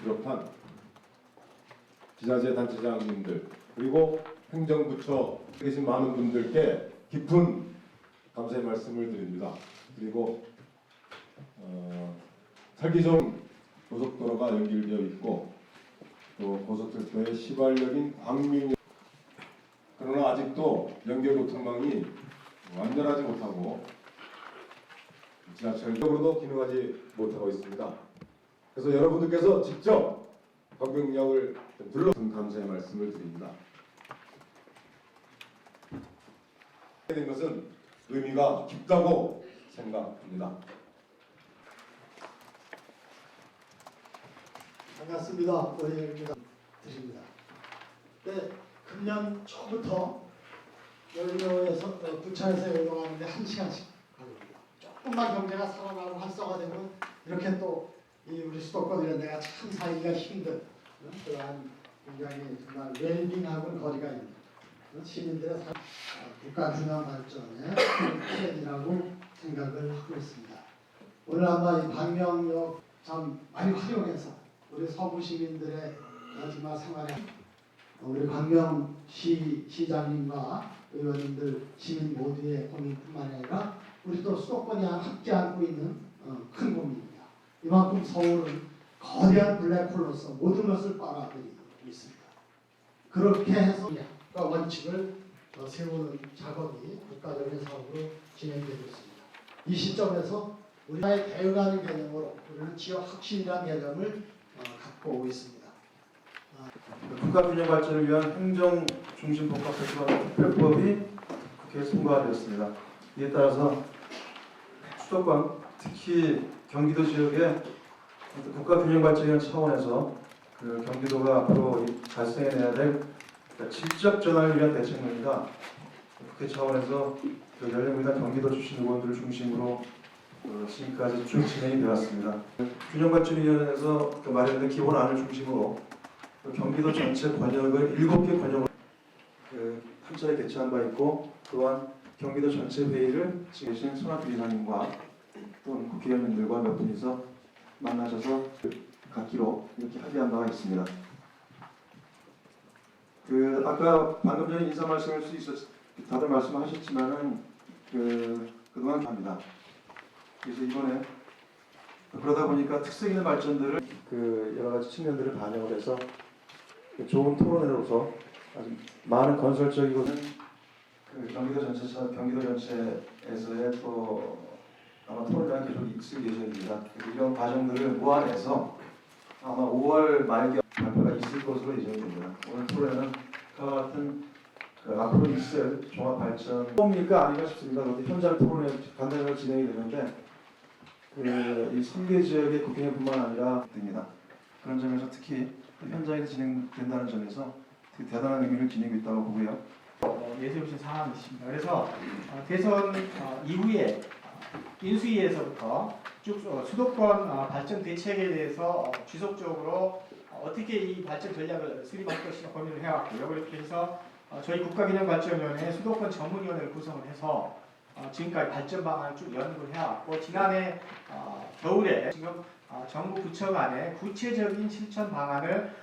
비롯한 기자재 단체장님들 그리고 행정부처 계신 많은 분들께 깊은 감사의 말씀을 드립니다. 그리고 살기 좋은 고속도로가 연결되어 있고 또 고속철도의 시발력인 광민 그러나 아직도 연결 교통망이 완전하지 못하고 지하철적으로도 기능하지 못하고 있습니다. 그래서 여러분들께서 직접 광명역을 둘러싼 감사의 말씀을 드립니다. 된 것은 의미가 깊다고 생각합니다. 반갑습니다. 원희입니다. 드립니다. 네, 금년 초부터 여의도에서 부천에서 여의도 가는데 1시간씩 걸립니다. 조금만 경제가 살아나고 활성화되면 이렇게 또 이 우리 수도권 이런 데가 참 살기가 힘든 그러한 굉장히 정말 웰빙하고는 거리가 있는 시민들의 국가 균형 발전의 실현이라고 생각을 하고 있습니다. 오늘 아마 이 광명역 참 많이 활용해서 우리 서구 시민들의 정말 생활에 우리 광명시 시장님과 의원님들 시민 모두의 고민뿐만 아니라 우리 또 수도권이 함께 안고 있는 큰 고민입니다. 이만큼 서울은 거대한 블랙홀로서 모든 것을 빨아들이고 있습니다. 그렇게 해서 원칙을 세우는 작업이 국가적인 사업으로 진행되고 있습니다. 이 시점에서 우리나라의 대응하는 개념으로 우리는 지역 혁신이라는 개념을 갖고 오고 있습니다. 국가 균형 발전을 위한 행정 중심 복합특별법이 국회에 통과가 되었습니다. 이에 따라서 수도권, 특히 경기도 지역의 국가 균형 발전이라는 차원에서 그 경기도가 앞으로 발생해내야 될 질적 전환을 위한 대책론이다. 국회 차원에서 그 열린민주당 경기도 출신 의원들을 중심으로 지금까지 쭉 진행이 되었습니다. 균형발전위원회에서 그 마련된 기본안을 중심으로 경기도 전체 권역을 7개 권역을 한 차례 개최한 바 있고 또한 경기도 전체 회의를 지금 계신 손학규 이사님과 또는 국회의원님들과 몇 분이서 만나셔서 갖기로 이렇게 합의한 바가 있습니다. 아까 방금 전에 인사 말씀할 수 있었 다들 말씀하셨지만은 그동안 합니다. 그래서 이번에 그러다 보니까 특색 있는 발전들을 여러 가지 측면들을 반영을 해서 좋은 토론회로서 아주 많은 건설적이고 경기도 전체에서의 또 아마 토론회가 계속 있을 예정입니다. 이런 과정들을 모아내서 아마 5월 말경 발표가 있을 것으로 예정됩니다. 오늘 토론회는 그와 같은 앞으로 있을 종합 발전 뭡니까 아닌가 싶습니다. 현장 토론회 간단하게 진행이 되는데 이 3개 지역의 국회의원뿐만 아니라 됩니다. 그런 점에서 특히 현장에서 진행된다는 점에서 되게 대단한 의미를 지니고 있다고 보고요. 예정해 주신 상황이 있습니다. 그래서 대선 이후에 인수위에서부터 쭉 수도권 발전 대책에 대해서 지속적으로 어떻게 이 발전 전략을 수립할 것인가 고민을 해왔고요. 그렇게 해서 저희 국가균형발전위원회 수도권 전문위원회를 구성을 해서 지금까지 발전 방안을 쭉 연구를 해왔고 지난해 겨울에 지금 정부 부처 간의 구체적인 실천 방안을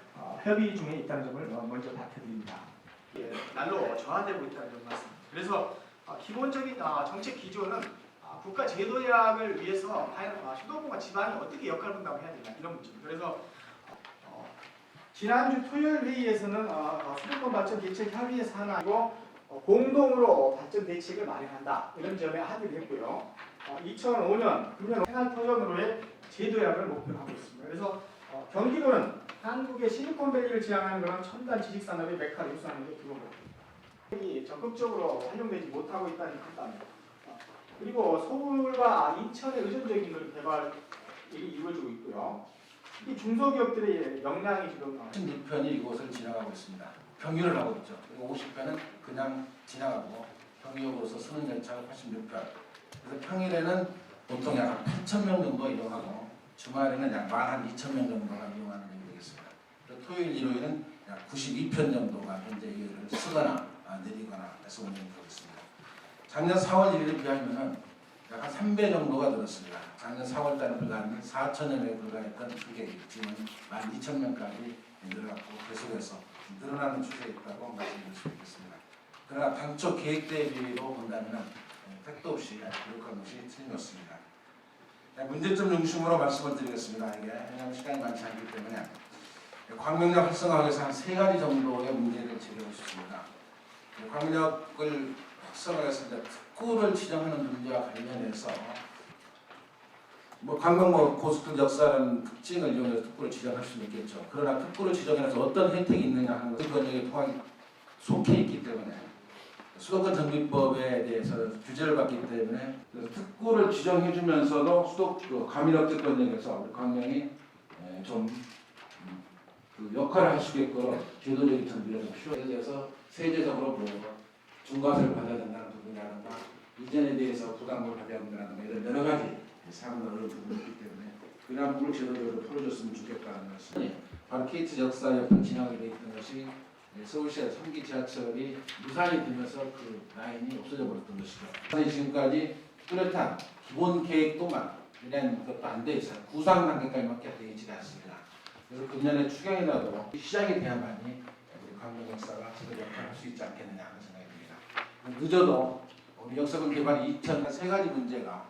협의 중에 있다는 점을 먼저 밝혀드립니다. 날로 저하되고 있다는 점 말씀입니다. 그래서 기본적인 정책 기조는 국가 제도약을 위해서 과연 수도권과 지방이 어떻게 역할 분담을 해야 되냐 이런 문제입니다. 그래서 지난주 토요일 회의에서는 수도권 발전 대책 협의회 산하이고 공동으로 발전 대책을 마련한다 이런 점에 합의를 했고요. 2005년 금년 생활터전으로의 제도약을 목표로 하고 있습니다. 그래서 경기도는 한국의 실리콘밸리를 지향하는 그런 첨단 지식산업의 메카를 유수하는 게 기본입니다. 적극적으로 활용되지 못하고 있다는 판단입니다. 그리고 서울과 인천의 의존적인 개발이 이루어지고 있고요. 특히 중소기업들의 역량이 지금 16편이 이곳을 지나가고 있습니다. 평균을 하고 있죠. 그리고 50편은 그냥 지나가고 평균으로서 쓰는 열차가 86편. 그래서 평일에는 보통 약 8,000명 정도 이용하고 주말에는 약 12,000명 정도가 이용하는 게 되겠습니다. 그리고 토요일, 일요일은 약 92편 정도가 현재 이거를 쓰거나 내리거나 해서 운영되고 있습니다. 작년 4월 1일에 비하면은 약 한 3배 정도가 늘었습니다. 작년 4월 달에 불과한 4천여 명에 불과했던 그게 지금 12,000명까지 늘어났고 계속해서 늘어나는 추세에 있다고 말씀드릴 수 있겠습니다. 그러나 당초 계획 대비로 본다면 택도 없이 부족한 것이 틀림없습니다. 문제점 중심으로 말씀을 드리겠습니다. 이게 왜냐하면 시간이 많지 않기 때문에 광명역 활성화하기 위해서 한 3가지 정도의 문제를 제기하고 싶습니다. 광명역을 활성화했을 때 특구를 지정하는 문제와 관련해서 광명 고속도로 역사라는 특징을 이용해서 특구를 지정할 수는 있겠죠. 그러나 특구를 지정해서 어떤 혜택이 있느냐 하는 것은 권역에 포함이 속해 있기 때문에 수도권 정비법에 대해서 규제를 받기 때문에 특구를 지정해주면서도 과밀업적 권역에서 우리 광명이 좀 그 역할을 할 수 있게끔 제도적인 정비를 좀 필요에 대해서 세제적으로 중과세를 받아야 된다는 부분이라든가 이전에 대해서 부담을 받아야 된다든가 이런 여러 가지 사항을 어려운 부분이 있기 때문에 그런 부분을 제도적으로 풀어줬으면 좋겠다는 말씀이 바로 KT 역사 옆에 진행하게 되어 있던 것이 서울시의 3기 지하철이 무산이 되면서 그 라인이 없어져 버렸던 것이죠. 지금까지 뚜렷한 기본 계획도만 그냥 그것도 안 돼 있어요. 구상 단계까지밖에 되어 있지 않습니다. 그래서 금년에 추경이라도 시작이 돼야만이 우리 광명 역사가 제대로 역할을 할 수 있지 않겠느냐 하는 생각이 듭니다. 늦어도 우리 역사군 개발 2003가지 문제가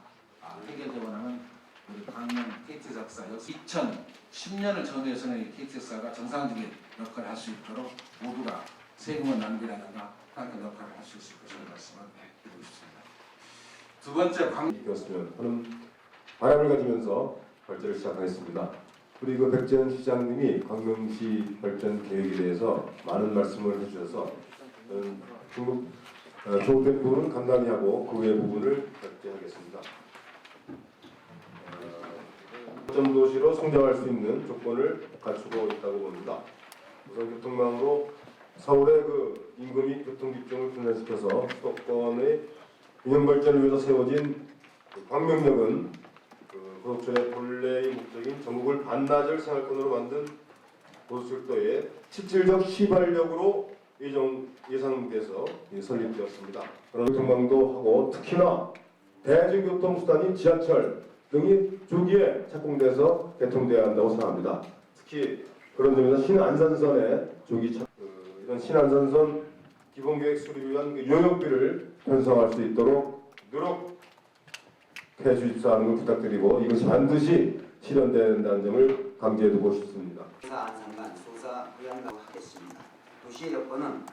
해결되고 나면 우리 광명 KT 역사 2010년을 전후해서는 KT 역사가 정상적인 역할을 할 수 있도록 모두가 세금을 낭비라든가 하는 역할을 할 수 있을 것을 말씀을 드리고 싶습니다. 두 번째 되었으면 하는 바람을 가지면서 발제를 시작하겠습니다. 우리 백재현 시장님이 광명시 발전 계획에 대해서 많은 말씀을 해주셔서 조급된 부분은 감당히 하고 그 외의 부분을 발제하겠습니다. 발전 도시로 성장할 수 있는 조건을 갖추고 있다고 봅니다. 우선 교통망으로 서울의 그 인구 및 교통 집중을 분산시켜서 수도권의 균형 발전을 위해서 세워진 광명역은 고속도로의 본래의 목적인 전국을 반나절 생활권으로 만든 고속철도의 실질적 시발력으로 예상돼서 설립되었습니다. 그런 교통망도 하고 특히나 대중교통수단인 지하철 등이 조기에 착공돼서 개통돼야 한다고 생각합니다. 특히 그런 점에서 신안산선의 이런 신안산선 기본계획 수립을 위한 용역비를 편성할 수 있도록 노력해 주십사는 걸 부탁드리고 이것이 반드시 실현된다는 점을 강조해두고 싶습니다. 소사 안산간 소사 부양가로 하겠습니다. 도시의 여건은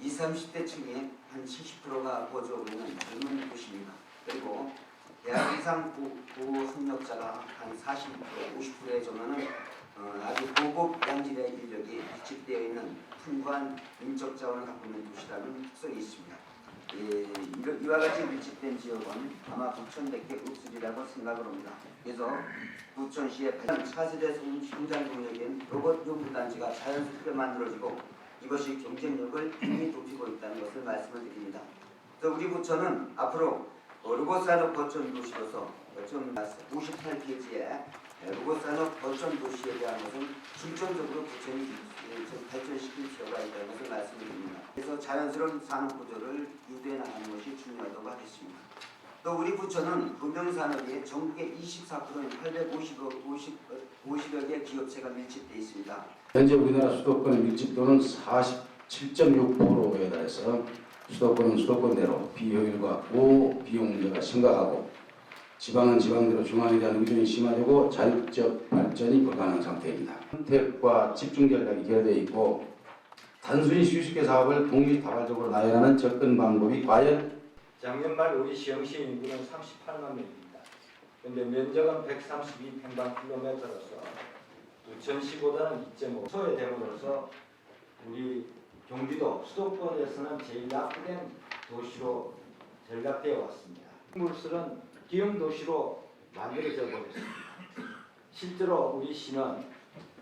20, 30대 층이 한 70%가 거주하고 있는 젊은 도시입니다. 그리고 대학 이상 고학력자가 한 40%, 50%에 전하는 아주 고급 양질의 인력이 밀집되어 있는 풍부한 인적 자원을 갖고 있는 도시라는 특성이 있습니다. 이와 같이 밀집된 지역은 아마 부천밖에 없으리라고 생각을 합니다. 그래서 부천시의 차세대 성장 동력인 로봇 연구단지가 자연스럽게 만들어지고 이것이 경쟁력을 이미 높이고 있다는 것을 말씀을 드립니다. 그래서 우리 부천은 앞으로 로봇산업 거점 도시로서 58페이지에 로봇산업 거점 도시에 대한 것은 중점적으로 부천이 발전시킬 필요가 있다는 것을 말씀드립니다. 그래서 자연스러운 산업 구조를 유도해 나가는 것이 중요하다고 하겠습니다. 또 우리 부천은 금융산업이 전국의 24%인 850여 개 기업체가 밀집되어 있습니다. 현재 우리나라 수도권의 밀집도는 47.6%에 달해서 수도권은 수도권대로 비효율과 고비용 문제가 심각하고 지방은 지방대로 중앙에 대한 의존이 심화되고 자율적 발전이 불가능한 상태입니다. 선택과 집중 전략이 결여되어 있고 단순히 수십 개 사업을 동시다발적으로 나열하는 접근 방법이 과연 작년 말 우리 시흥시 인구는 38만 명입니다. 그런데 면적은 132평방킬로미터로서 부천시보다는 2.5 소외됨으로써 우리 경기도 수도권에서는 제일 낙후된 도시로 전락되어 왔습니다. 물술은 기형 도시로 만들어져 버렸습니다. 실제로 우리 시는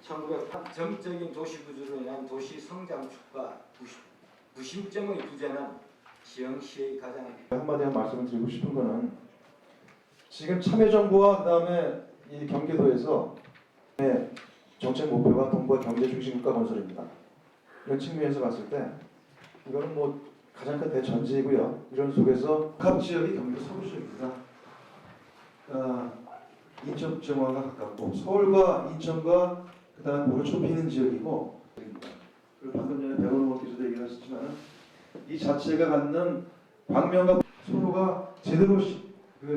1908 정적인 도시 구조로 인한 도시 성장축과 부심점의 부재는 시흥시의 가장 한마디 말씀을 드리고 싶은 거는 지금 참여정부와 그다음에 이 경기도에서 정책 목표가 동북아 경제 중심 국가 건설입니다. 이런 측면에서 봤을 때 이거는 가장 큰 대전제이고요. 이런 속에서 각 지역이 경기도 서구 지역입니다. 인천 정화가 가깝고 서울과 인천과 그다음 모로 좁히는 지역이고 그리고 방금 전에 백원호께서도 얘기하셨지만 이 자체가 갖는 광명과 서로가 제대로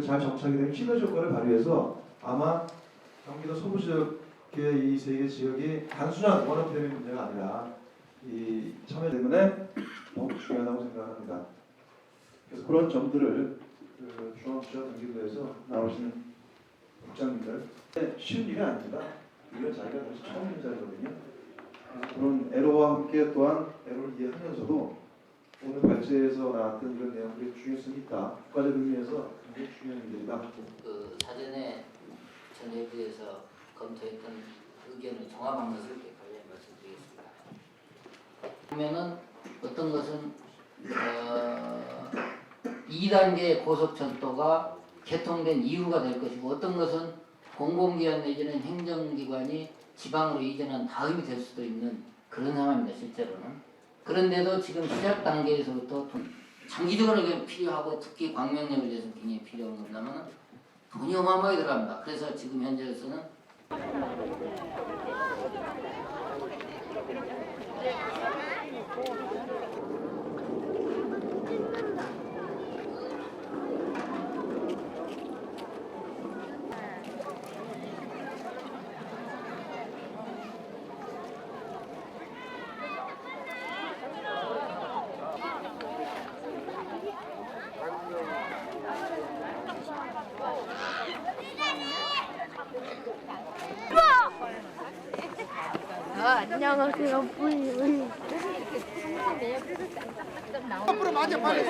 잘 정착이 되는 시너지 효과를 발휘해서 아마 경기도 서부 지역의 이 세 개 지역이 단순한 원업 때문의 문제가 아니라 이 참여 때문에 너무 중요하다고 생각합니다. 그래서 그런 점들을 중앙지역 경기도에서 나오신 국장님들 쉬운 일이 아닙니다. 이건 자기가 다시 처음 있는 자리거든요. 그래서 그런 애로와 함께 또한 애로를 이해하면서도 오늘 발제에서 나왔던 이런 내용들이 중요성이 있다. 국가적 의미에서 굉장히 중요한 일들이다. 그 사전에 전 회부에서 검토했던 의견을 종합한 것을 간략히 말씀드리겠습니다. 보면은 어떤 것은 2단계 고속철도가 개통된 이유가 될 것이고 어떤 것은 공공기관 내지는 행정기관이 지방으로 이전한 다음이 될 수도 있는 그런 상황입니다. 실제로는. 그런데도 지금 시작 단계에서부터 장기적으로 필요하고 특히 광명역에 대해서 굉장히 필요한 건다면 돈이 어마어마하게 들어갑니다. 그래서 지금 현재에서는 안녕하세요. 뿌이. 앞으로 맞아 빨리.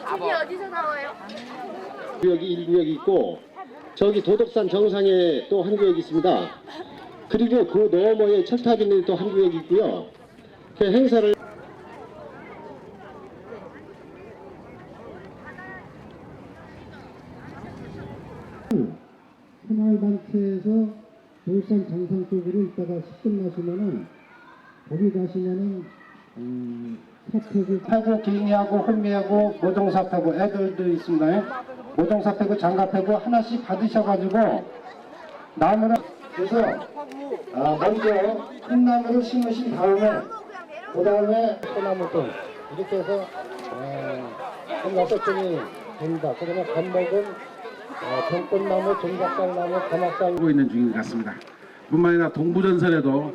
집이 어디서 나와요? 구역이 1구역이 있고 저기 도덕산 정상에 또 한 구역이 있습니다. 그리고 그 너머에 철탑 있는 또 한 구역이 있고요. 그 행사를 새마을단체에서 도산 정상 쪽으로 있다가 끝나시면은 거기 가시면은 사태구, 기니하고 홀미하고 모종사태구 애들도 있습니다. 모종사태구, 장갑태구 하나씩 받으셔가지고 나무를 그래서 먼저 큰 나무를 심으신 다음에 그 다음에 소나무들 이렇게 해서 한 6종이 됩니다. 그러면 간목은 정꽃나무, 종작살나무, 가막살 하고 있는 중인 것 같습니다. 뿐만 아니라 동부전선에도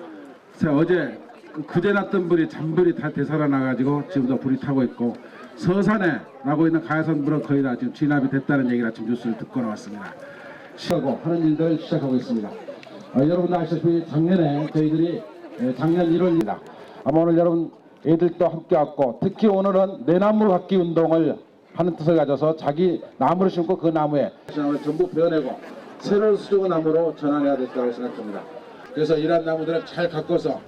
어제 그제 났던 불이 잔불이 다 되살아나가지고 지금도 불이 타고 있고 서산에 나고 있는 가야산불은 거의 다 지금 진압이 됐다는 얘기를 아침 뉴스를 듣고 나왔습니다. 시작하고 하는 일들 시작하고 있습니다. 여러분도 아시다시피 작년에 저희들이 작년 1월입니다. 아마 오늘 여러분 애들도 함께 왔고 특히 오늘은 내나무 갖기 운동을 하는 뜻을 가져서 자기 나무를 심고 그 나무에 전부 베어내고 새로운 수조 나무로 전환해야 될 거라고 생각합니다. 그래서 이런 나무들을 잘 가꿔서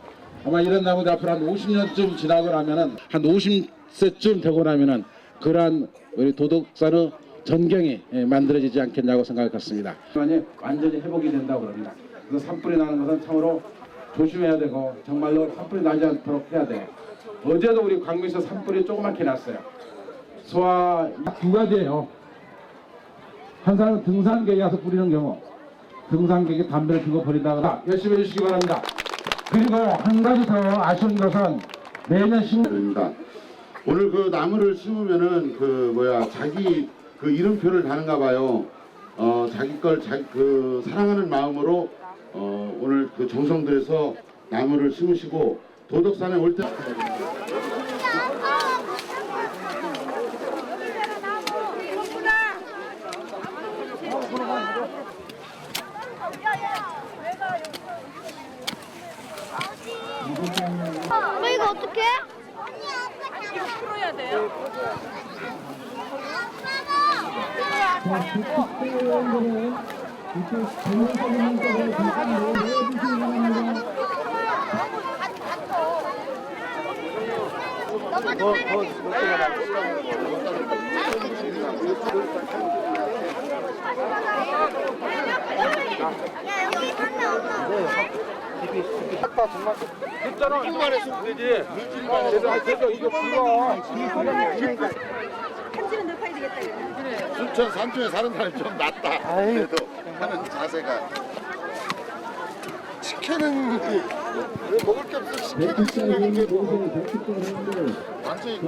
아마 이런 나무들 앞으로 한 50년쯤 지나고 나면은 한 50세쯤 되고 나면은 그러한 우리 도덕산의 전경이 만들어지지 않겠냐고 생각했습니다. 완전히 회복이 된다고 그럽니다. 그래서 산불이 나는 것은 참으로 조심해야 되고 정말로 산불이 나지 않도록 해야 돼요. 어제도 우리 광명에서 산불이 조그맣게 났어요. 소화 두 가지예요. 한 사람은 등산객이 와서 뿌리는 경우 등산객이 담배를 피고 버린다거나 열심히 해주시기 바랍니다. 그리고 한 가지 더 아쉬운 것은 내년 10년입니다. 오늘 그 나무를 심으면은 자기 그 이름표를 다는가 봐요. 자기 걸 그 사랑하는 마음으로 오늘 그 정성 들여서 나무를 심으시고 도덕산에 올 때. 이거 어떻게? 이거 풀어야 돼요. 했잖아. 이거만 했으면 되지. 그래서 이거 불러. 춘천 산중에 사는 사람이 좀 낫다. 그래도 하는 자세가. 치킨은 왜 먹을 게 없어. 치킨은 시키는 게 완전히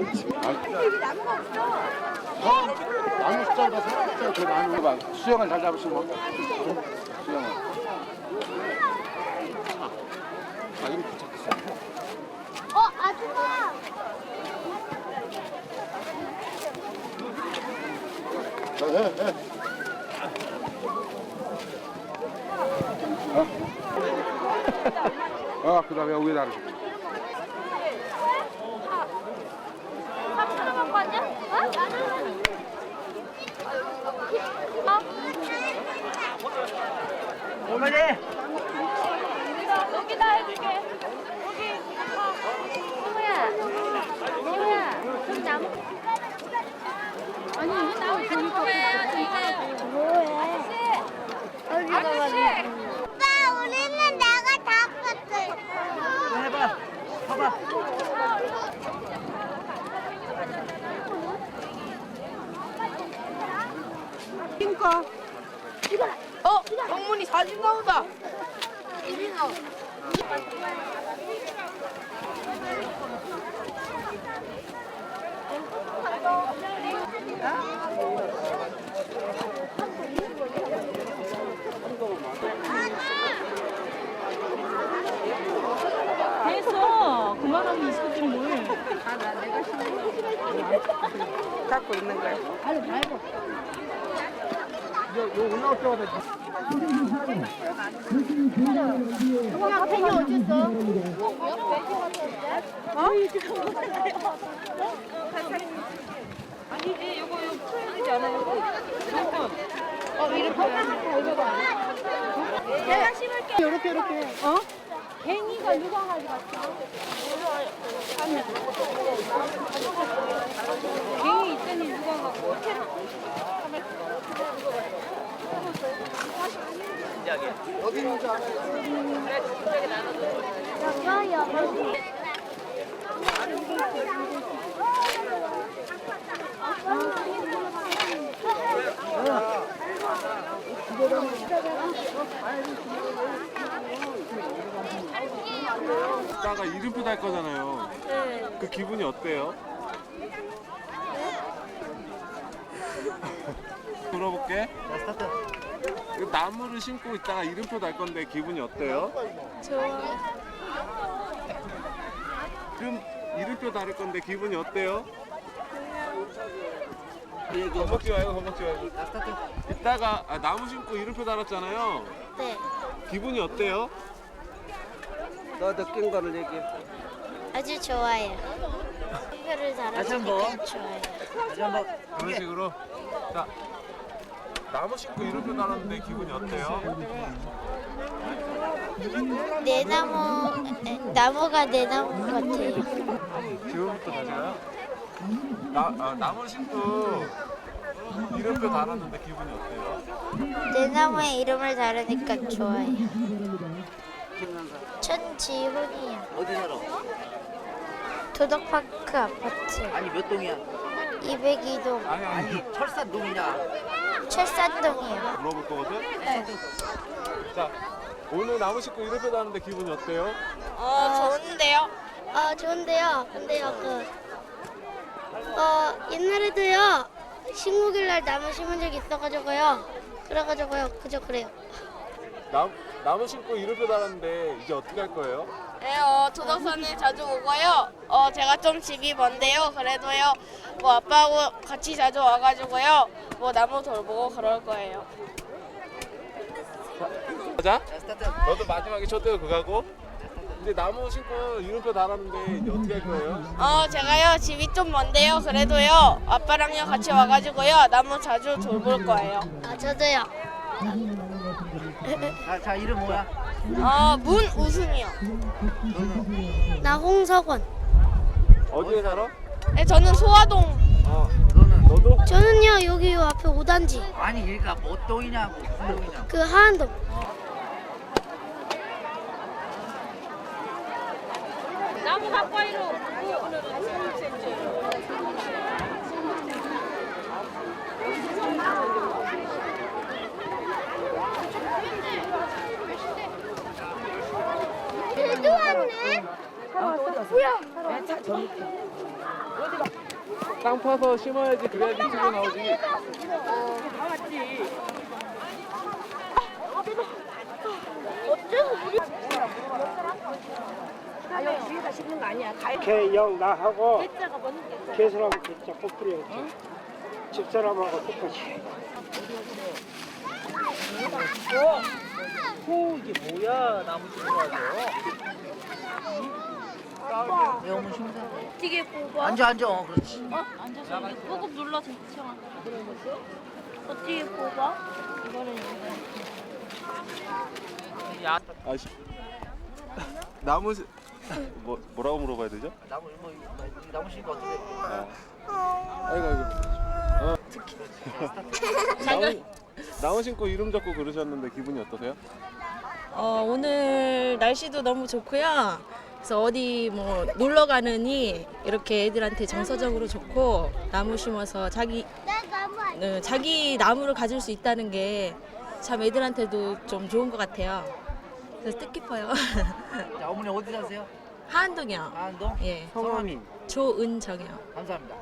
나무 숫자보다 사람 숫자가 더 많은 거 봐. 수영을 잘 잡으시면 수영을. 아 이렇게 잡혔어. 아줌마. 해. 그다음에 여기다 하는 3,000원 갖고 왔냐? 어머니. 여기다 해줄게. 여기. 이모야. 저기 나무. 아니, 나무 이거 뭐예요? 뭐해? 아저씨. 오빠, 우리는 내가 다 컸어. 해봐. 봐봐. 그러니까. 정문이 사진 나온다. 이리나. 됐어. 그만하면 있을 줄 뭘. 잡고 있는 거야. 아니, 말고. 올라올 때마다 엄마 펜이 어디 있어? 아니지, 이거 풀어야 되지 않아요? 이렇게. 내가 심을게. 이렇게. 어? 팽이가 누가 가져갔어? 팽이 있더니 누가 갖고? 어디 있는지 알아요? 여기. 이따가 이름표 달 거잖아요. 네. 그 기분이 어때요? 물어볼게. 이거 나무를 심고 있다가 이름표 달 건데 기분이 어때요? 좋아. 그럼 이름표 달을 건데 기분이 어때요? 겁먹지 말고. 이따가 나무 심고 이름표 달았잖아요. 네. 기분이 어때요? 너 느낀 거를 얘기해. 아주 좋아요. 이거를 달아주니까 좋아요. 그런 식으로. 자, 나무 심고 이름표 달았는데 기분이 어때요? 내 나무가 내 나무 같아요. 지금부터 다시 가요? 나무 심고 이름표 달았는데 기분이 어때요? 내 나무에 이름을 달으니까 좋아요. 천지훈이요. 어디 살아? 도덕파크 아파트. 아니 몇 동이야? 202동. 아니 철산동이냐? 철산동이요. 물어볼 거거든? 네. 자, 오늘 나무 심고 이름표 달았는데 기분이 어때요? 좋은데요? 좋은데요. 근데요, 옛날에도요, 식목일날 나무 심은 적 있어가지고요. 그래가지고요, 그래요. 나무 심고 이름표 달았는데 이제 어떻게 할 거예요? 네, 도덕산에 자주 오고요. 제가 좀 집이 먼데요. 그래도요, 아빠하고 같이 자주 와가지고요, 나무 돌보고 그럴 거예요. 자, 너도 마지막에 초대고 그거고. 이제 나무 심고 이름표 달았는데 이제 어떻게 할 거예요? 제가요, 집이 좀 먼데요. 그래도요, 아빠랑요 같이 와가지고요, 나무 자주 돌볼 거예요. 저도요. 자 이름 뭐야? 문우순이요. 나 홍석원. 어디에 살아? 네, 저는 소화동. 너도? 저는요, 여기 요 앞에 5단지. 아니 여기가 뭐 동이냐고 무슨 동이냐고. 그 하안동. 나무 가까이로. 뭐야? 땅 파서 심어야지 그래야지 튀겨 나오지. 다 왔지. 어째서 우리? 아 여기 뒤에다 심는 거 아니야? 개영 나하고 개자가 뭔 개자? 개사람하고 개자 꼬풀이 집사람하고 똑같이. 이게 뭐야 나무 심어가지고. 너무 심사. 어떻게 뽑아? 앉아 그렇지. 앉아서 여기 꾹꾹 눌러서 시청아. 어떻게 뽑아? 이거는 아씨. 나무 뭐라고 물어봐야 되죠? 나무 심고 어떻게? 아이고. 나무 심고 이름 적고 그러셨는데 기분이 어떠세요? 오늘 날씨도 너무 좋고요. 그래서 어디 뭐 놀러 가느니 이렇게 애들한테 정서적으로 좋고 나무 심어서 자기 나무를 가질 수 있다는 게 참 애들한테도 좀 좋은 것 같아요. 그래서 뜻깊어요. 자, 어머니 어디 사세요? 하안동이요. 하안동? 예. 성함이? 조은정이요. 감사합니다.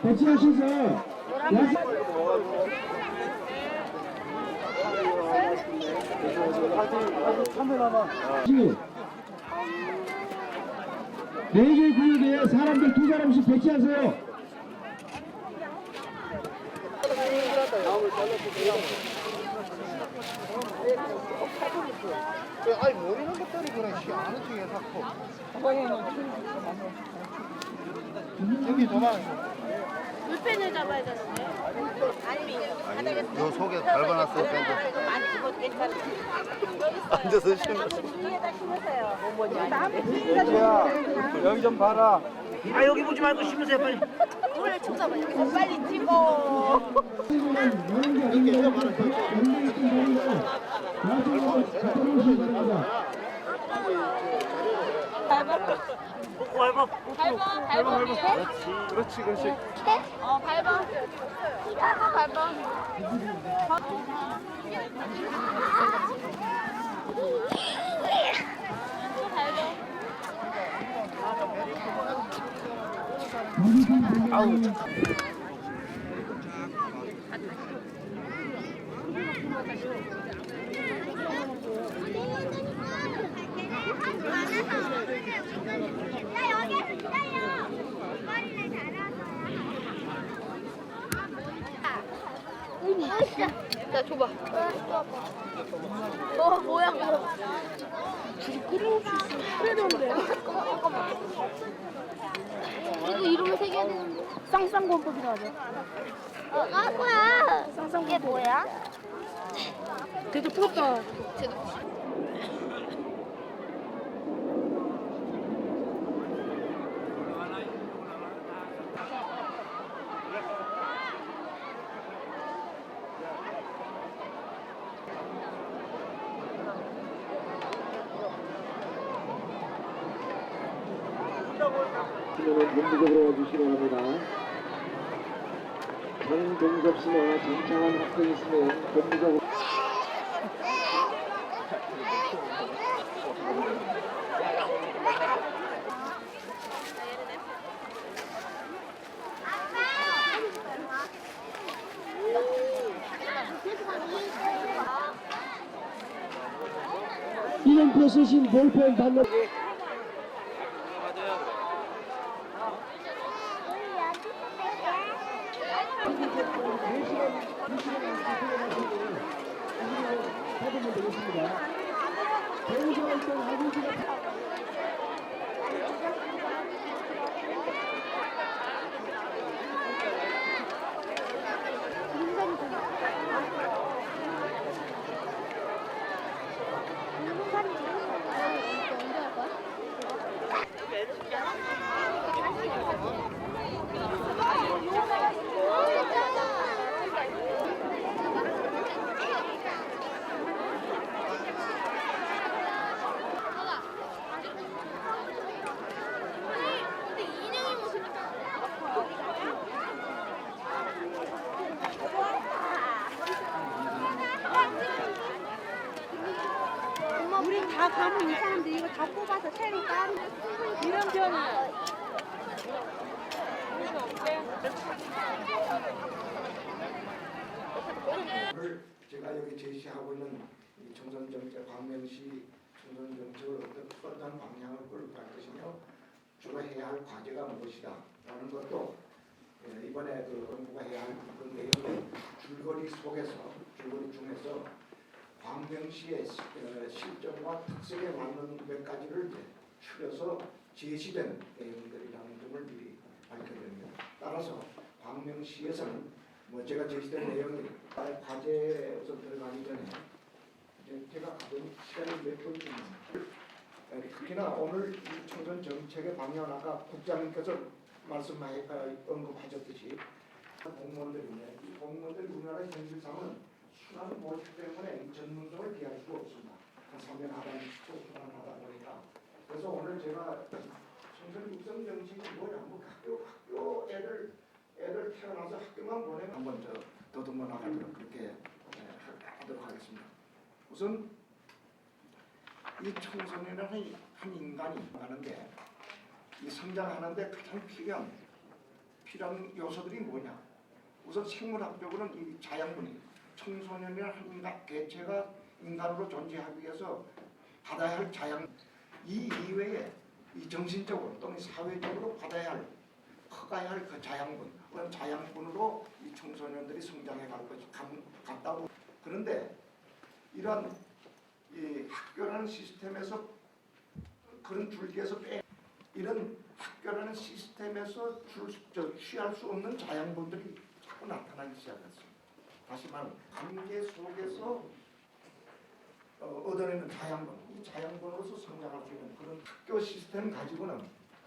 배치하셔서 네 개 구역에 사람들 2사람씩 배치하세요. 아니 모르는 것들이 그래 아는 중에 자꾸. 여기 도망. 물펜을 잡아야 되는데. 요 속에 밟아놨어요. 앉아서 심어. 위에다 심으세요. 여기 좀 봐라. 아 여기 보지 말고 심으세요 빨리. 원래 쳐다봐. 여기서 빨리 찍어. 밟아. 그렇지. 밟아. 이따가 밟아. 아우. 자, 줘봐. 뭐야, 뭐. 줄이 끊임없이 있어. 그래, 되는데. 이거 이름을 새겨야 되는데. 쌍쌍권법이라 하죠. 할 거야. 쌍쌍권. 이게 뭐야? 되게 부럽다. 본부적으로 와주시기 바랍니다. 장동섭씨나 장창환 학생이 있으면 본부적으로 이름표 쓰신 볼펜 받는 우린 다 가면 이 사람들 이거 다 뽑아서 테니까 이런 변은 오늘 제가 여기 제시하고 있는 이 총선 정책, 광명시 총선 정책을 어떤 방향을 끌고 갈 것이며 주로 해야 할 과제가 무엇이다라는 것도 이번에 그 정부가 해야 할 그 내용의 줄거리 중에서 광명시의 실정과 특색에 맞는 몇 가지를 이제 추려서 제시된 내용들이라는 점을 미리 밝혀드립니다. 따라서 광명시에서는 제가 제시된 내용이 과제에 우선 들어가기 전에 이제 제가 가본 시간이 몇 번쯤 특히나 오늘 이 총선 정책의 방향 아까 국장님께서 언급하셨듯이 공무원들인데 이 공무원들이 우리나라 현실상은 순환 모집 때문에 이 전문성을 비할 수가 없습니다. 선변하다 순환하다 보니까 그래서 오늘 제가 총선 육성 정책이 뭐냐 학교 애들 태어나서 학교만 보내면 한번 더듬어 나가도록 그렇게 하도록 하겠습니다. 우선 이 청소년이라는 한 인간이 하는데 이 성장하는데 가장 필요한 요소들이 뭐냐? 우선 생물학적으로는 이 자양분이 청소년이라는 한 인간 개체가 인간으로 존재하기 위해서 받아야 할 자양 이 이외에 이 정신적으로 또는 사회적으로 받아야 할 커가야 할 그 자양분 그런 자양분으로 이 청소년들이 성장해 갈 것이 같다고. 그런데 이런 이 학교라는 시스템에서 그런 줄기에서 이런 학교라는 시스템에서 취할 수 없는 자양분들이 자꾸 나타나기 시작했습니다. 다시 말하면 관계 속에서 얻어내는 자양분, 이 자양분으로서 성장할 수 있는 그런 학교 시스템 가지고는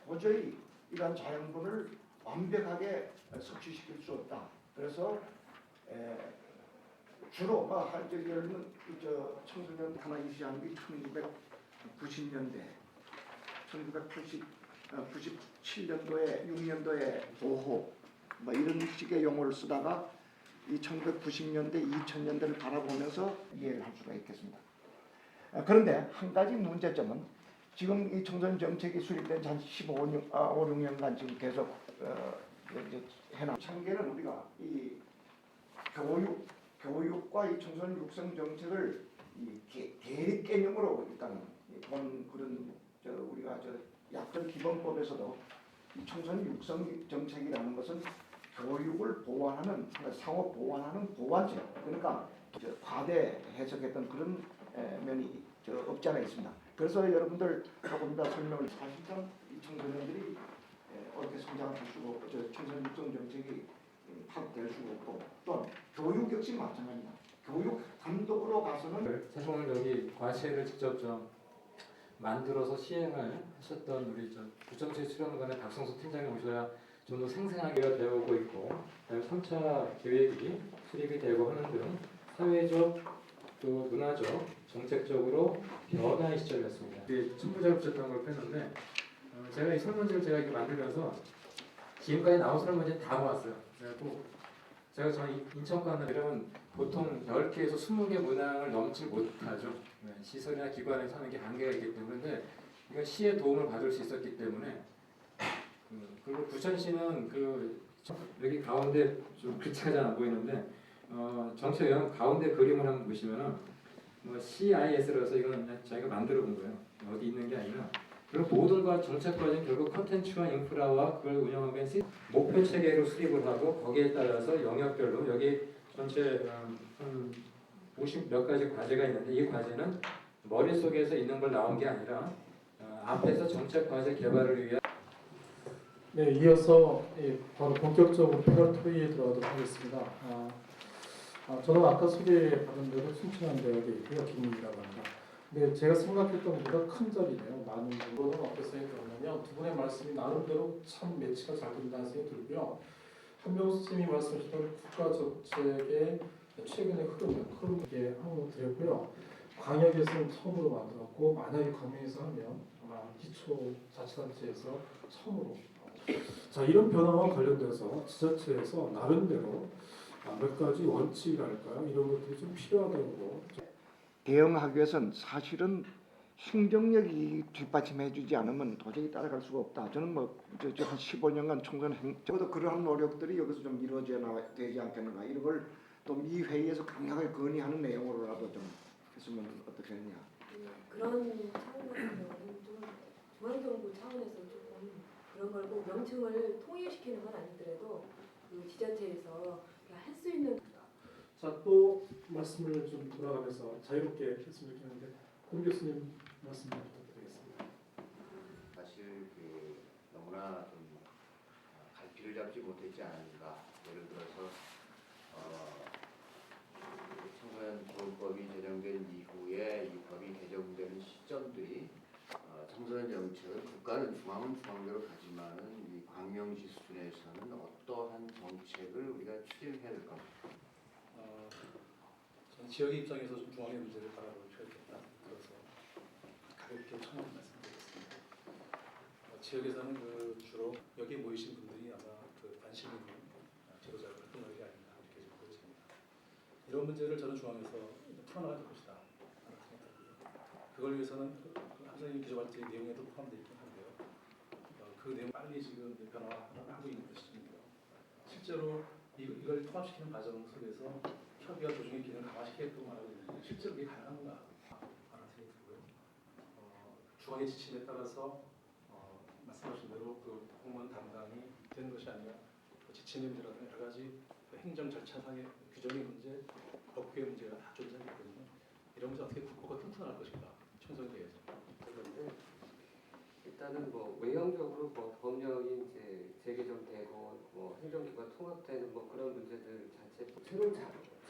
도저히 이러한 자양분을 완벽하게 섭취시킬 수 없다. 그래서 주로 예를 들면 청소년 하나 이시하는 게 1990년대, 1997년도에 6년도에 보호 이런 식의 용어를 쓰다가 이 1990년대, 2000년대를 바라보면서 이해를 할 수가 있겠습니다. 그런데 한 가지 문제점은 지금 이 청소년 정책이 수립된 한 5-6년간 지금 계속 해나 참계는 우리가 이 교육과 이 청소년 육성 정책을 이 대립 개념으로 일단 본 그런 우리가 약전 기본법에서도 이 청소년 육성 정책이라는 것은 교육을 보완하는 상호 보완하는 보완제 그러니까 과대 해석했던 그런 면이 없지 않아 있습니다. 그래서 여러분들 조금 더 설명을 사실상 이 청소년들이 어떻게 성장할 수가 없고 청소년 육성 정책이 파악될 수가 없고 또 교육 역시 마찬가지입니다. 교육 감독으로 가서는 사실 오늘 여기 과제를 직접 만들어서 시행을 하셨던 우리 구정체 수련관의 박성수 팀장이 오셔야 좀 더 생생하게 되어오고 있고 3차 계획이 수립이 되고 하는 등 사회적 또 문화적 정책적으로 변화의 시점이었습니다. 천부작업했던 걸 뺐는데 제가 이 설문지를 이렇게 만들면서 지금까지 나온 설문지 다 모았어요. 그래갖고 제가 인천 가는 보통 10개에서 20개 문항을 넘지 못하죠. 시설이나 기관에서 하는 게 한계가 있기 때문에 이건 시의 도움을 받을 수 있었기 때문에 그리고 부천시는 여기 가운데 좀 글자가 잘 안 보이는데 정책형 가운데 그림을 한번 보시면은 CIS라서 이건 그냥 자기가 만들어 본 거예요. 어디 있는 게 아니라 그리고 모든 정책 과정 결국 컨텐츠와 인프라와 그걸 운영하기 위한 목표 체계로 수립을 하고 거기에 따라서 영역별로 여기 전체 한 50몇 가지 과제가 있는데 이 과제는 머릿속에서 있는 걸 나온 게 아니라 앞에서 정책 과제 개발을 위한 네, 이어서 바로 본격적으로 페라토리에 들어가도록 하겠습니다. 저는 아까 소개받은 대로 순천한대학에 있고요. 김민이라고 합니다. 근데 제가 생각했던 것보다 큰 자리네요. 많은 분들은 어떤 생각이 들었냐면 두 분의 말씀이 나름대로 참 매치가 잘 된다는 생각이 들고요. 한명수 선생님이 말씀하셨던 국가정책의 최근의 흐름 이게 한번 드렸고요. 광역에서는 처음으로 만들었고 만약에 광명에서 하면 아마 기초자치단체에서 처음으로 자 이런 변화와 관련돼서 지자체에서 나름대로 몇 가지 원칙이랄까요? 이런 것들이 좀 필요하다고 대응하기 위해서는 사실은 행정력이 뒷받침해주지 않으면 도저히 따라갈 수가 없다. 저는 뭐 한 15년간 총선 적어도 그러한 노력들이 여기서 좀 이루어져야 되지 않겠는가. 이런 걸 또 미 회의에서 강력하게 건의하는 내용으로라도 좀 했으면 어떻겠느냐. 그런 차원 같은 경우는 좀 중앙정부 차원에서 조금 그런 걸 꼭 명칭을 통일시키는 건 아니더라도 그 지자체에서 할 수 있는. 자, 또 말씀을 좀 돌아가면서 자유롭게 했으면 좋겠는데 공 교수님 말씀 좀 부탁드리겠습니다. 사실 너무나 좀 갈피를 잡지 못했지 않은가. 예를 들어서 청소년 보호법이 제정된 이후에 이 법이 개정되는 시점들이 청소년 정책을 국가는 중앙은 중앙대로 가지만은 이 광명시 수준에서는 어떠한 정책을 우리가 추진해야 될 겁니다. 저는 지역의 입장에서 좀 중앙의 문제를 바라볼 필요가 있다. 그래서 가볍게 청원 말씀드리겠습니다. 지역에서는 주로 여기 모이신 분들이 아마 관심 있는 지도자를 활동하는 게 아닌가 이렇게 좀 보여집니다. 이런 문제를 저는 중앙에서 풀어나가야 될 것이다 라는 생각하고요. 그걸 위해서는 선생님 기조발제 내용에도 포함되어 있긴 한데요. 그 내용 빨리 지금 변화하고 있는 시점이고요. 실제로 이걸 통합시키는 과정 속에서 협의와 조정의 기능을 강화시키게끔 말하고 있는데 실제로 이게 가능한가 하는 생각이 들고요. 중앙의 지침에 따라서 말씀하신 대로 그 공무원 담당이 되는 것이 아니라 지침의 문제라든가 여러 가지 행정 절차상의 규정의 문제, 법규의 문제가 다 존재하기 때문에 이런 문제 어떻게 국고가 튼튼할 것인가 청소년에 대해서. 그런데 일단은 외형적으로 법령이 이제 재개정되고 행정기관 통합되는 그런 문제들 자체 새로운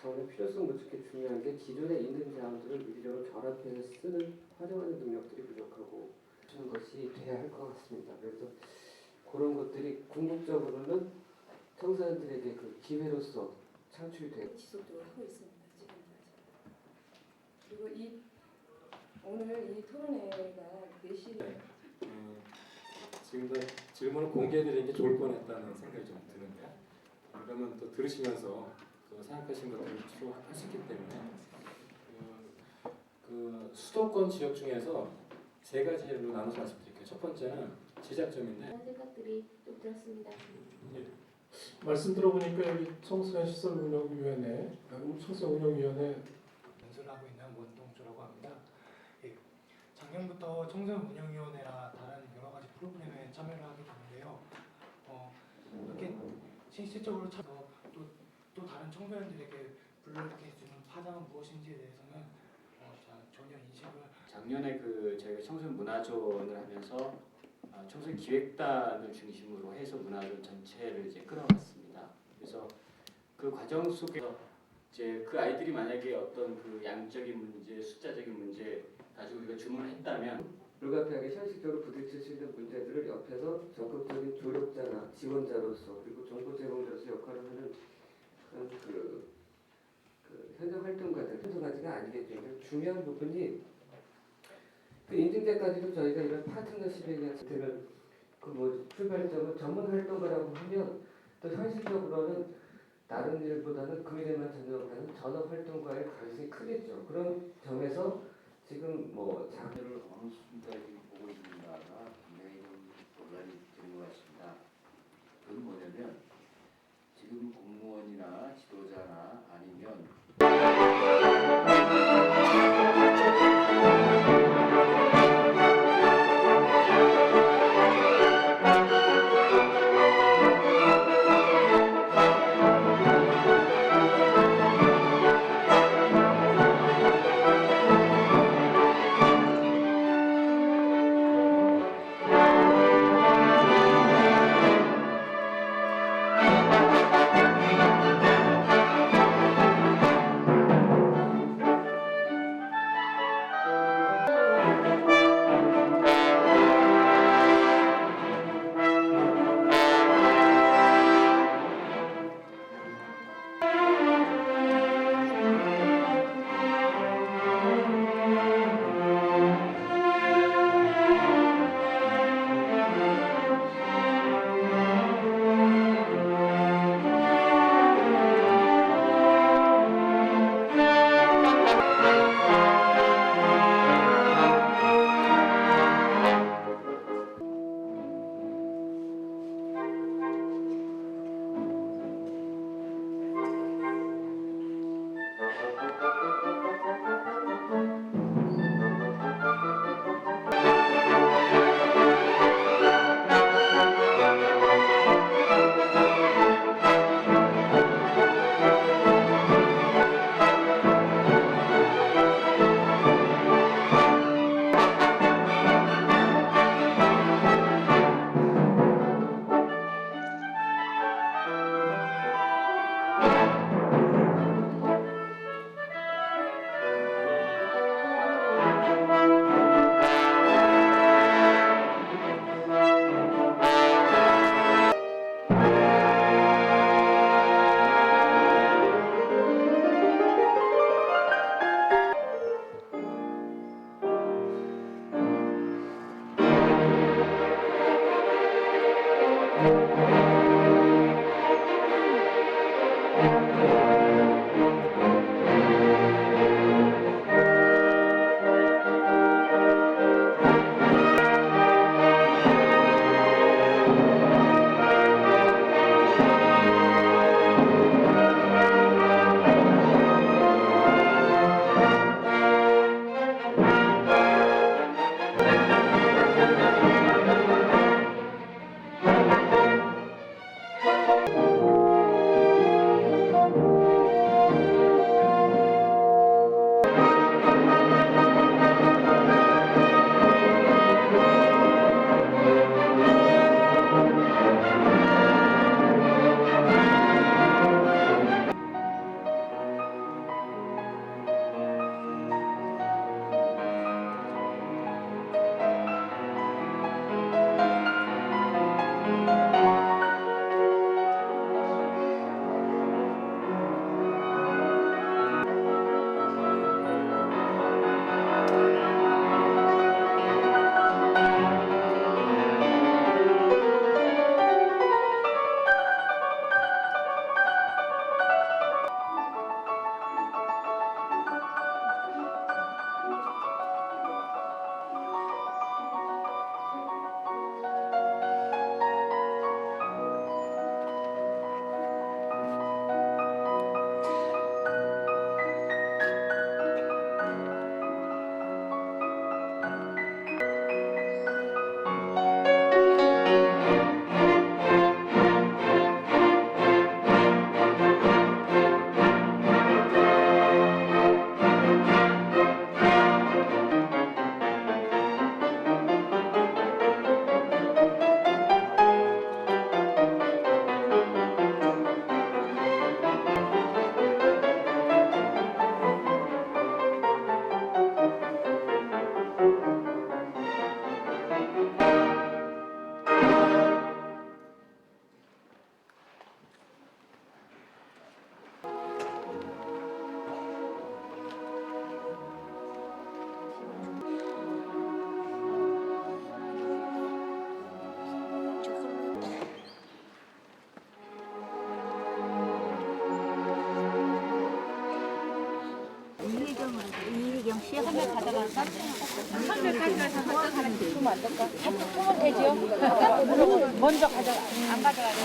자원의 필요성 무척 중요한 게 기존에 있는 자원들을 유기적으로 결합해서 쓰는 활용하는 능력들이 부족하고 하는 것이 돼야 할 것 같습니다. 그래서 그런 것들이 궁극적으로는 청소년들에게 그 기회로서 창출이 되고 지속적으로 하고 있습니다. 지금까지. 그리고 오늘 이 토론회가 4시에 지금도 질문을 공개해드리는 게 좋을 뻔했다는 생각이 좀 드는데 그러면 또 들으시면서 생각하신 것들을 주로 하셨기 때문에 그 수도권 지역 중에서 세 가지로 나눠서 말씀드릴게요. 첫 번째는 제작점인데 그런 생각들이 좀 들었습니다. 말씀 들어보니까 여기 청소년 시설 운영위원회, 청소년 운영위원회 연설을 하고 있는 원동주라고 합니다. 작년부터 청소년 운영위원회나 다른 여러 가지 프로그램에 참여를 하게 되는데요. 이렇게 실질적으로 또 다른 청소년들에게 불러일으켜 주는 파장은 무엇인지에 대해서는 전혀 인식을. 작년에 저희가 청소년 문화존을 하면서 청소년 기획단을 중심으로 해서 문화존 전체를 이제 끌어갔습니다. 그래서 그 과정 속에서 이제 그 아이들이 만약에 어떤 그 양적인 문제, 숫자적인 문제 가지고 우리가 주문을 했다면 불가피하게 현실적으로 부딪힐 수 있는 문제들을 옆에서 적극적인 조력자나 지원자로서 그리고 정보 제공자로서 역할을 하는 그 현장 활동가들 현장까지가 아니겠죠. 중요한 부분이 그 인증 때까지도 저희가 이런 파트너십에 대한 되는 출발점은 전문 활동가라고 하면 또 현실적으로는 다른 일보다는 그 일에만 전념하는 전업 활동가의 가능성이 크겠죠. 그런 점에서 지금 자녀를 어느 수준까지 보고 있는가가 굉장히 논란이 되는 것 같습니다. 그건 뭐냐면 지금 공무원이나 지도자나 아니면 먼저 가져가. 안 가져가요.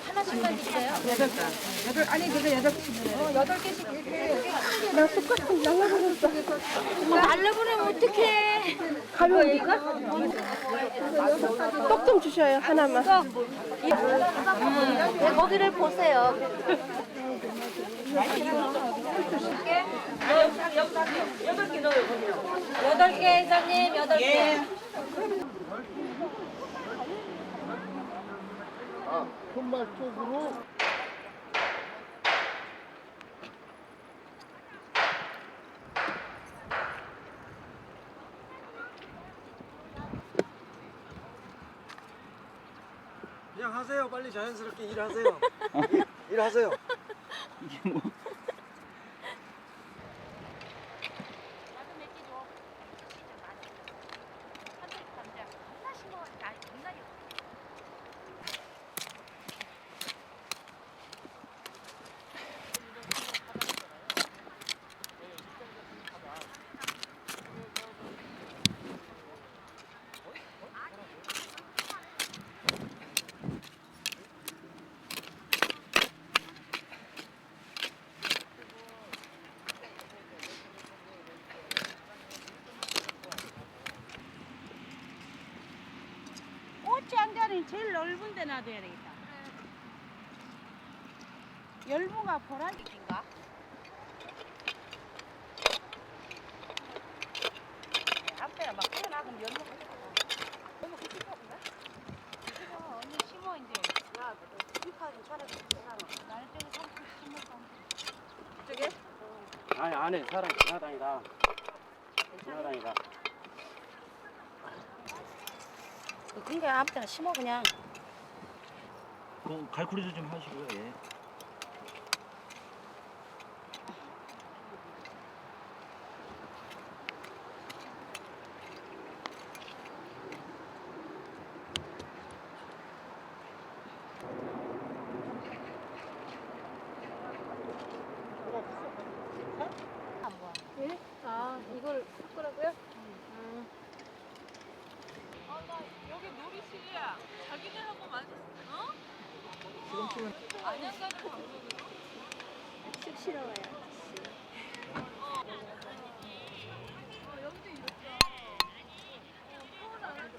하나씩만 주세요. 8개. 아니 그래서 8개. 8개씩 이렇게. 나 똑같은 날라버렸어. 날라버리면 어떡해. 가벼우니까? 떡 좀 주셔요. 하나만. 거기를 보세요. 여덟 개 넣어요, 거기요. 8개, 회장님, 8개. 아, 손발 쪽으로. 그냥 하세요. 빨리 자연스럽게 일하세요. 일하세요. 이게 뭐? 꽃이 한 자리 제일 넓은 데 놔둬야 되겠다. 열무가 보라색인가? 앞에가 막 튀어나가면 열무가 너무 크신가 보다. 이거 언니 심어 이제. 야, 잎하고 차라리 나는 저기 삼촌 심을까? 이쪽에? 아니 안에 사람 지나다니다. 지나다니다. 그러니까 아무 때나 심어 그냥. 갈쿠리도 좀 하시고요. 예. 예? 아, 이걸 섞으라고요? 나 여기 놀이실이야. 자기네하고 맞았어. 어? 지금 치면 안녕 가는 방법이야. 쑥스러워요. 여기도 있어. 서울 안 왔어.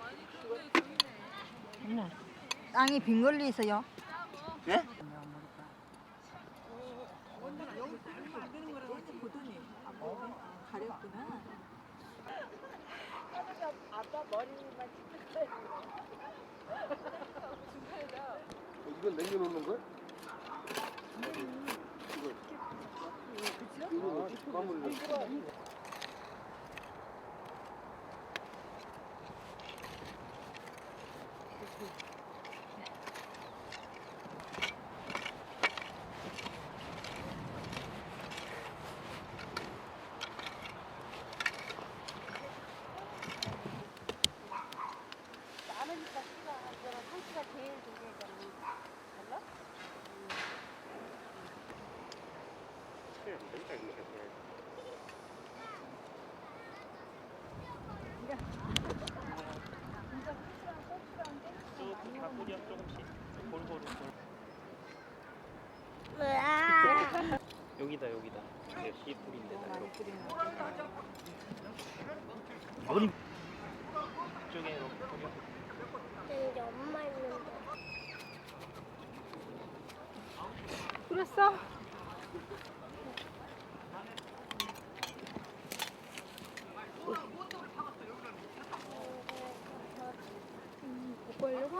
아니 근데 저기네. 땅이 빈 걸리 있어요. 예? 가렸구나. 아빠 머리만 찍혔어요. 중간에다. 이건 남겨놓는 거야? 이거 뒷감을 많으니까 씨가 이거는 한 씨가 제일 중요하잖아. 몰라? 여기다 여기다. 네, 씨 뿌린데. 아버님. 이쪽에 이렇게. 이제 엄마 있는데. 그랬어?